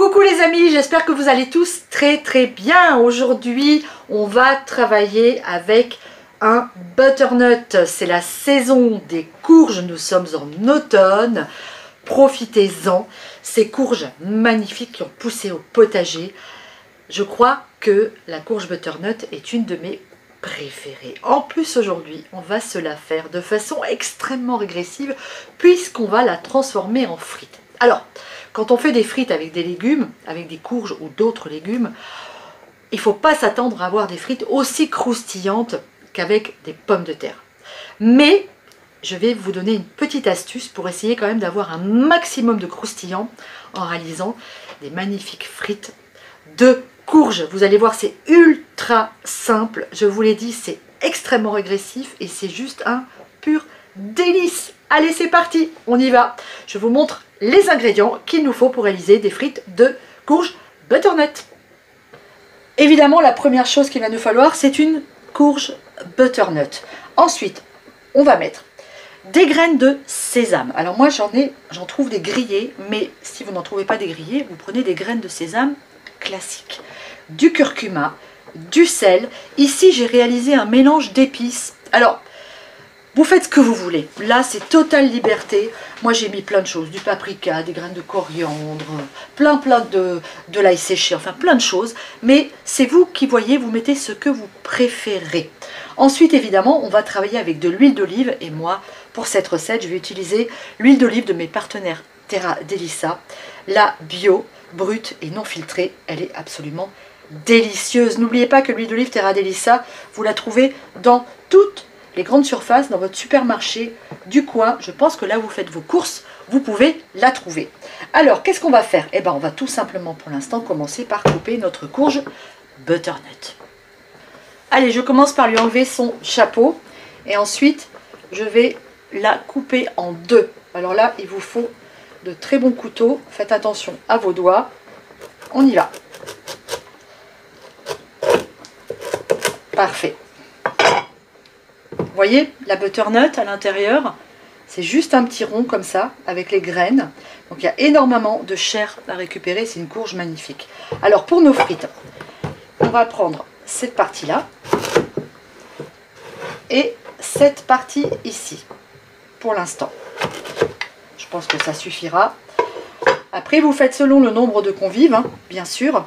Coucou les amis, j'espère que vous allez tous très bien. Aujourd'hui, on va travailler avec un butternut. C'est la saison des courges, nous sommes en automne. Profitez-en. Ces courges magnifiques qui ont poussé au potager. Je crois que la courge butternut est une de mes préférées. En plus aujourd'hui, on va se la faire de façon extrêmement régressive puisqu'on va la transformer en frites. Alors, quand on fait des frites avec des légumes, avec des courges ou d'autres légumes, il ne faut pas s'attendre à avoir des frites aussi croustillantes qu'avec des pommes de terre. Mais je vais vous donner une petite astuce pour essayer quand même d'avoir un maximum de croustillant en réalisant des magnifiques frites de courges. Vous allez voir, c'est ultra simple. Je vous l'ai dit, c'est extrêmement régressif et c'est juste un pur délice. Allez, c'est parti, on y va. Je vous montre les ingrédients qu'il nous faut pour réaliser des frites de courge butternut. Évidemment, la première chose qu'il va nous falloir, c'est une courge butternut. Ensuite, on va mettre des graines de sésame. Alors moi, j'en trouve des grillées, mais si vous n'en trouvez pas des grillées, vous prenez des graines de sésame classiques. Du curcuma, du sel. Ici, j'ai réalisé un mélange d'épices. Alors, vous faites ce que vous voulez. Là, c'est totale liberté. Moi, j'ai mis plein de choses. Du paprika, des graines de coriandre, plein de l'ail séché, enfin plein de choses. Mais c'est vous qui voyez, vous mettez ce que vous préférez. Ensuite, évidemment, on va travailler avec de l'huile d'olive. Et moi, pour cette recette, je vais utiliser l'huile d'olive de mes partenaires Terra Delissa. La bio, brute et non filtrée. Elle est absolument délicieuse. N'oubliez pas que l'huile d'olive Terra Delissa, vous la trouvez dans toutes les grandes surfaces, dans votre supermarché du coin. Je pense que là où vous faites vos courses, vous pouvez la trouver. Alors, qu'est-ce qu'on va faire? Eh bien, on va tout simplement pour l'instant commencer par couper notre courge butternut. Allez, je commence par lui enlever son chapeau et ensuite, je vais la couper en deux. Alors là, il vous faut de très bons couteaux. Faites attention à vos doigts. On y va. Parfait. Vous voyez, la butternut à l'intérieur, c'est juste un petit rond comme ça, avec les graines. Donc il y a énormément de chair à récupérer, c'est une courge magnifique. Alors pour nos frites, on va prendre cette partie-là et cette partie ici, pour l'instant. Je pense que ça suffira. Après, vous faites selon le nombre de convives, hein, bien sûr.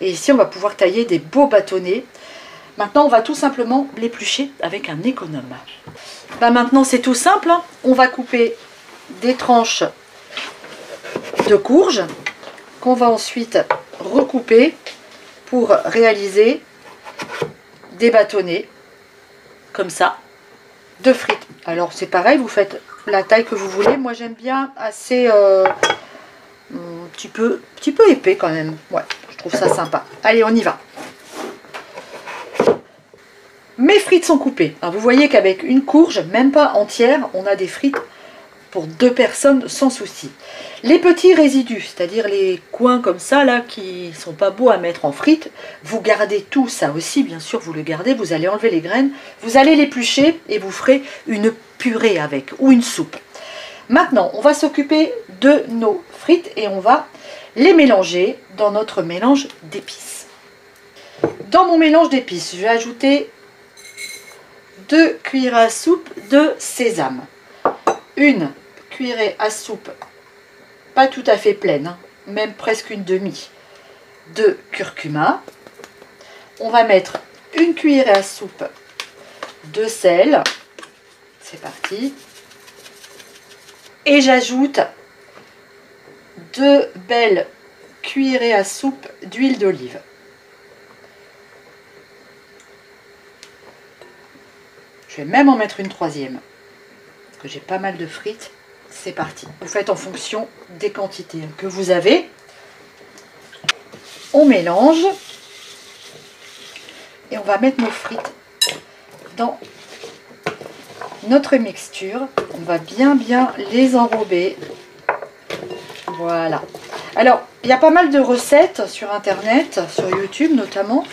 Et ici, on va pouvoir tailler des beaux bâtonnets. Maintenant, on va tout simplement l'éplucher avec un économe. Maintenant, c'est tout simple. Hein. On va couper des tranches de courge qu'on va ensuite recouper pour réaliser des bâtonnets comme ça de frites. Alors, c'est pareil, vous faites la taille que vous voulez. Moi, j'aime bien assez un petit peu épais quand même. Ouais, je trouve ça sympa. Allez, on y va. Mes frites sont coupées. Alors vous voyez qu'avec une courge, même pas entière, on a des frites pour 2 personnes sans souci. Les petits résidus, c'est-à-dire les coins comme ça, là, qui sont pas beaux à mettre en frites, vous gardez tout ça aussi, bien sûr, vous le gardez, vous allez enlever les graines, vous allez l'éplucher et vous ferez une purée avec, ou une soupe. Maintenant, on va s'occuper de nos frites et on va les mélanger dans notre mélange d'épices. Dans mon mélange d'épices, je vais ajouter 2 cuillerées à soupe de sésame, une cuillerée à soupe pas tout à fait pleine, hein, même presque une demi, de curcuma. On va mettre une cuillerée à soupe de sel. C'est parti. Et j'ajoute 2 belles cuillerées à soupe d'huile d'olive. Je vais même en mettre une 3e, parce que j'ai pas mal de frites. C'est parti. Vous faites en fonction des quantités que vous avez. On mélange. Et on va mettre nos frites dans notre mixture. On va bien les enrober. Voilà. Alors, il y a pas mal de recettes sur Internet, sur YouTube notamment,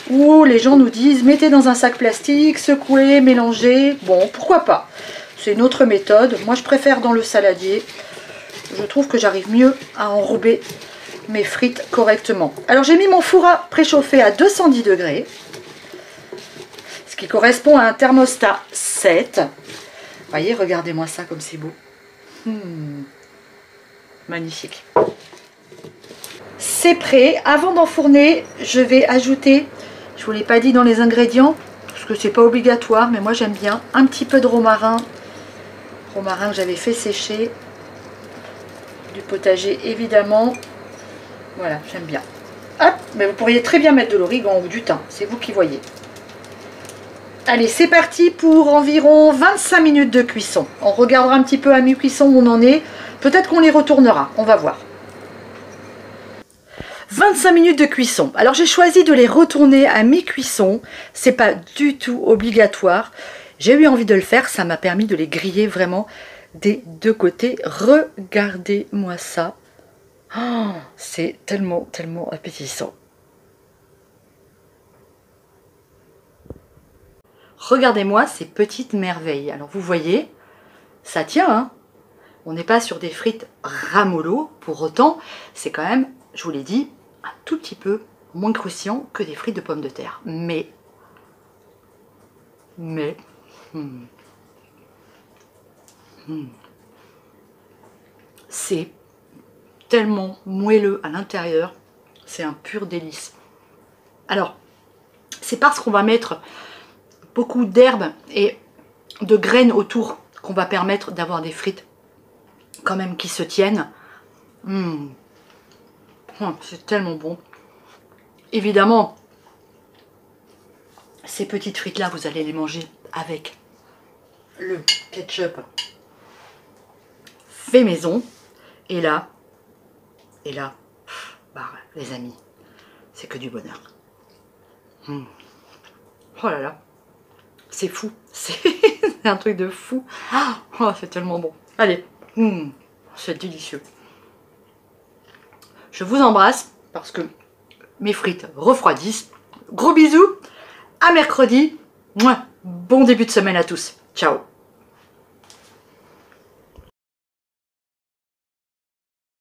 où les gens nous disent mettez dans un sac plastique, secouez, mélangez. Bon, pourquoi pas? C'est une autre méthode. Moi, je préfère dans le saladier. Je trouve que j'arrive mieux à enrober mes frites correctement. Alors j'ai mis mon four à préchauffer à 210 degrés, ce qui correspond à un thermostat 7. Vous voyez, regardez-moi ça comme c'est beau. Magnifique. C'est prêt. Avant d'enfourner, je vais ajouter, je ne vous l'ai pas dit dans les ingrédients, parce que c'est pas obligatoire, mais moi j'aime bien, un petit peu de romarin. Romarin que j'avais fait sécher. Du potager évidemment. Voilà, j'aime bien. Hop, mais vous pourriez très bien mettre de l'origan ou du thym, c'est vous qui voyez. Allez, c'est parti pour environ 25 minutes de cuisson. On regardera un petit peu à mi-cuisson où on en est. Peut-être qu'on les retournera, on va voir. 25 minutes de cuisson. Alors j'ai choisi de les retourner à mi-cuisson. C'est pas du tout obligatoire. J'ai eu envie de le faire, ça m'a permis de les griller vraiment des deux côtés. Regardez-moi ça. Oh, c'est tellement, tellement appétissant. Regardez-moi ces petites merveilles. Alors vous voyez, ça tient, hein. On n'est pas sur des frites ramollo. Pour autant, c'est quand même, je vous l'ai dit, un tout petit peu moins croustillant que des frites de pommes de terre. Mais c'est tellement moelleux à l'intérieur. C'est un pur délice. Alors, c'est parce qu'on va mettre beaucoup d'herbes et de graines autour qu'on va permettre d'avoir des frites quand même qui se tiennent. Oh, c'est tellement bon. Évidemment, ces petites frites là, vous allez les manger avec le ketchup fait maison. Et là, bah, les amis, c'est que du bonheur. Oh là là, c'est fou, c'est un truc de fou. Oh, c'est tellement bon. Allez, c'est délicieux. Je vous embrasse parce que mes frites refroidissent. Gros bisous, à mercredi. Bon début de semaine à tous. Ciao.